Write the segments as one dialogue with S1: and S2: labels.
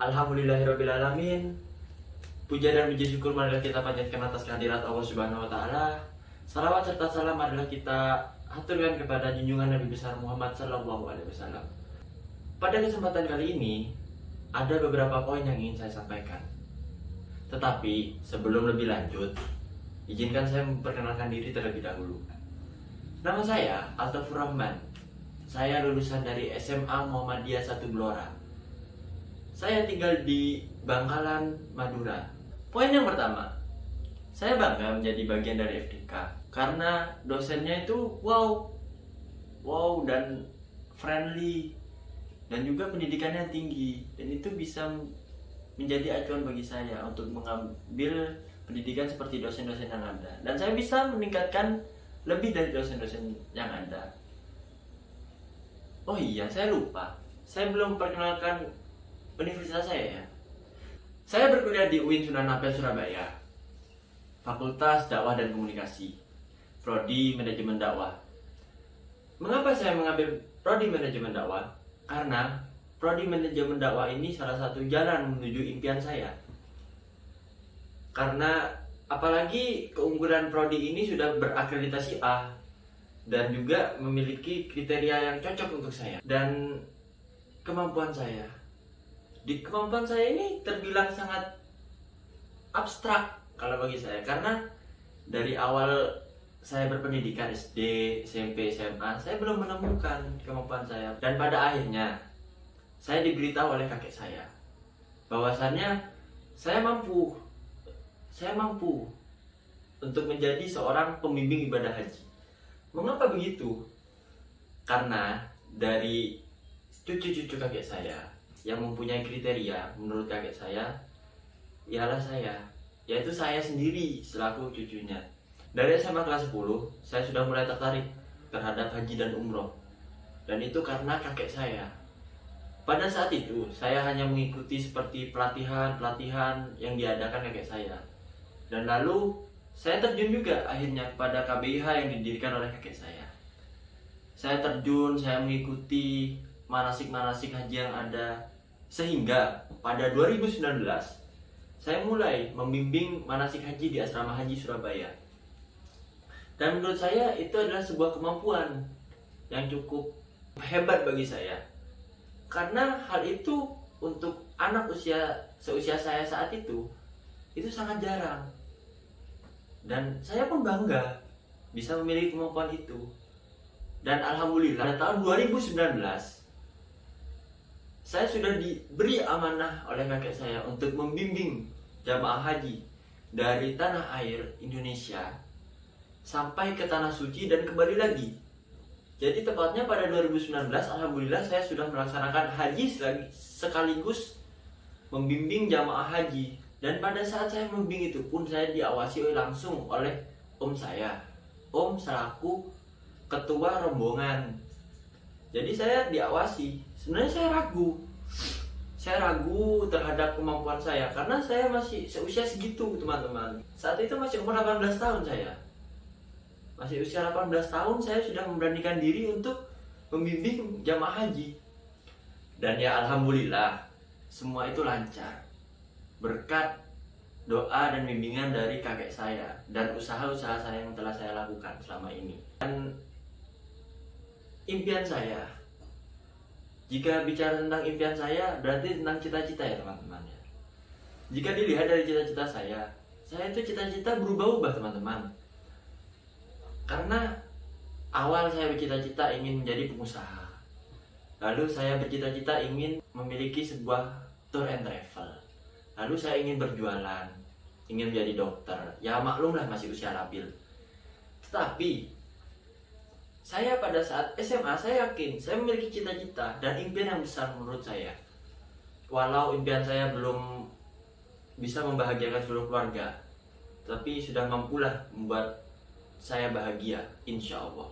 S1: Alhamdulillahirrabbilalamin. Puja dan puji syukur marilah kita panjatkan atas kehadirat Allah Subhanahu wa taala. Salawat serta salam adalah kita haturkan kepada junjungan Nabi besar Muhammad sallallahu alaihi wasallam. Pada kesempatan kali ini ada beberapa poin yang ingin saya sampaikan. Tetapi sebelum lebih lanjut, izinkan saya memperkenalkan diri terlebih dahulu. Nama saya Altafur Rahman. Saya lulusan dari SMA Muhammadiyah 1 Blora. Saya tinggal di Bangkalan, Madura. Poin yang pertama, saya bangga menjadi bagian dari FDK karena dosennya itu wow dan friendly dan juga pendidikannya tinggi, dan itu bisa menjadi acuan bagi saya untuk mengambil pendidikan seperti dosen-dosen yang ada, dan saya bisa meningkatkan lebih dari dosen-dosen yang ada. Oh iya, saya lupa, saya belum perkenalkan universitas saya ya. Saya berkuliah di UIN Sunan Ampel Surabaya, Fakultas Dakwah dan Komunikasi, Prodi Manajemen Dakwah. Mengapa saya mengambil Prodi Manajemen Dakwah? Karena Prodi Manajemen Dakwah ini salah satu jalan menuju impian saya. Karena apalagi keunggulan Prodi ini sudah berakreditasi A dan juga memiliki kriteria yang cocok untuk saya dan kemampuan saya. Di kemampuan saya ini terbilang sangat abstrak kalau bagi saya, karena dari awal saya berpendidikan SD, SMP, SMA, saya belum menemukan kemampuan saya. Dan pada akhirnya saya diberitahu oleh kakek saya bahwasannya saya mampu untuk menjadi seorang pembimbing ibadah haji. Mengapa begitu? Karena dari cucu-cucu kakek saya yang mempunyai kriteria menurut kakek saya ialah saya, yaitu saya sendiri selaku cucunya. Dari SMA kelas 10 saya sudah mulai tertarik terhadap haji dan umroh, dan itu karena kakek saya. Pada saat itu saya hanya mengikuti seperti pelatihan yang diadakan kakek saya, dan lalu saya terjun juga akhirnya kepada KBIH yang didirikan oleh kakek saya. Saya terjun, saya mengikuti manasik-manasik haji yang ada, sehingga pada 2019 saya mulai membimbing manasik haji di Asrama Haji Surabaya. Dan menurut saya itu adalah sebuah kemampuan yang cukup hebat bagi saya, karena hal itu untuk anak seusia saya saat itu sangat jarang. Dan saya pun bangga bisa memiliki kemampuan itu. Dan alhamdulillah pada tahun 2019 saya sudah diberi amanah oleh kakek saya untuk membimbing jamaah haji dari tanah air Indonesia sampai ke tanah suci dan kembali lagi. Jadi tepatnya pada 2019 alhamdulillah saya sudah melaksanakan haji sekaligus membimbing jamaah haji. Dan pada saat saya membimbing itu pun saya diawasi langsung oleh om saya, om selaku ketua rombongan. Jadi saya diawasi. Sebenarnya saya ragu terhadap kemampuan saya, karena saya masih seusia segitu teman-teman. Saat itu masih umur 18 tahun saya. Masih usia 18 tahun saya sudah memberanikan diri untuk membimbing jamaah haji. Dan ya alhamdulillah semua itu lancar berkat doa dan bimbingan dari kakek saya dan usaha-usaha saya yang telah saya lakukan selama ini. Dan impian saya, jika bicara tentang impian saya berarti tentang cita-cita ya teman-teman ya. Jika dilihat dari cita-cita saya itu cita-cita berubah-ubah teman-teman. Karena awal saya bercita-cita ingin menjadi pengusaha. Lalu saya bercita-cita ingin memiliki sebuah tour and travel. Lalu saya ingin berjualan, ingin menjadi dokter. Ya maklumlah masih usia labil. Tetapi saya pada saat SMA saya yakin saya memiliki cita-cita dan impian yang besar menurut saya. Walau impian saya belum bisa membahagiakan seluruh keluarga, tapi sudah mampulah membuat saya bahagia, insya Allah.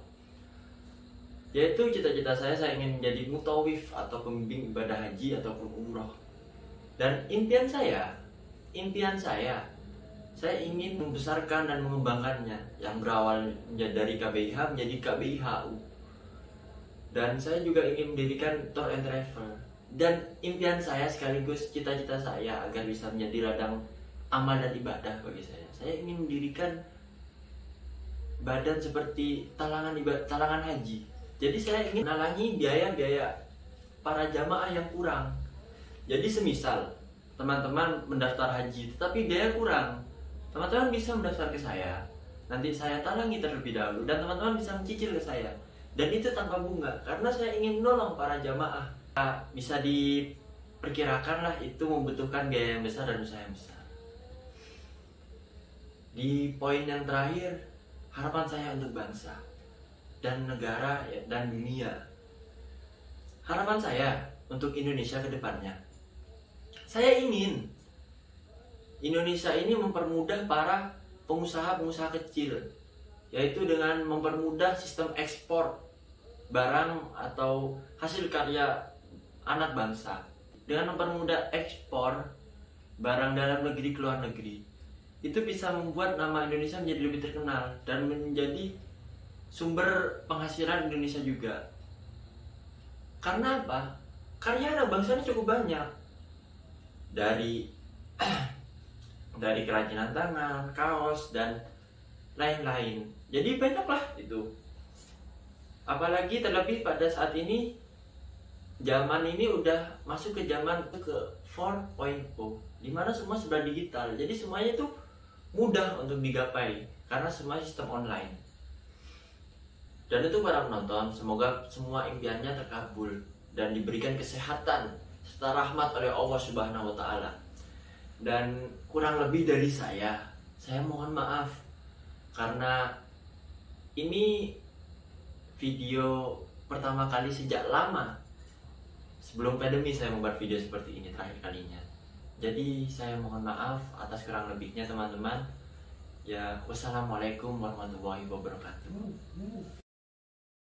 S1: Yaitu cita-cita saya ingin menjadi mutawif atau pembimbing ibadah haji ataupun umroh. Dan impian saya ingin membesarkan dan mengembangkannya, yang berawal dari KBIH menjadi KBIHU. Dan saya juga ingin mendirikan tour and travel Dan impian saya sekaligus cita-cita saya agar bisa menjadi ladang amal dan ibadah bagi saya. Saya ingin mendirikan badan seperti talangan haji. Jadi saya ingin menalangi biaya-biaya para jamaah yang kurang. Jadi semisal teman-teman mendaftar haji tetapi biaya kurang, teman-teman bisa mendaftar ke saya. Nanti saya talangi terlebih dahulu dan teman-teman bisa mencicil ke saya. Dan itu tanpa bunga karena saya ingin menolong para jamaah. Bisa diperkirakan lah itu membutuhkan biaya yang besar dan usaha yang besar. Di poin yang terakhir, harapan saya untuk bangsa dan negara dan dunia. Harapan saya untuk Indonesia ke depannya. Saya ingin Indonesia ini mempermudah para pengusaha-pengusaha kecil, yaitu dengan mempermudah sistem ekspor barang atau hasil karya anak bangsa. Dengan mempermudah ekspor barang dalam negeri ke luar negeri, itu bisa membuat nama Indonesia menjadi lebih terkenal dan menjadi sumber penghasilan Indonesia juga. Karena apa? Karya anak bangsa ini cukup banyak. Dari kerajinan tangan, kaos, dan lain-lain. Jadi banyaklah itu. Apalagi terlebih pada saat ini, zaman ini udah masuk ke zaman ke 4.0, dimana semua sudah digital. Jadi semuanya itu mudah untuk digapai karena semua sistem online. Dan itu para penonton, semoga semua impiannya terkabul dan diberikan kesehatan serta rahmat oleh Allah Subhanahu wa taala. Dan kurang lebih dari saya mohon maaf karena ini video pertama kali sejak lama. Sebelum pandemi saya membuat video seperti ini terakhir kalinya. Jadi saya mohon maaf atas kurang lebihnya teman-teman. Ya, wassalamualaikum warahmatullahi wabarakatuh.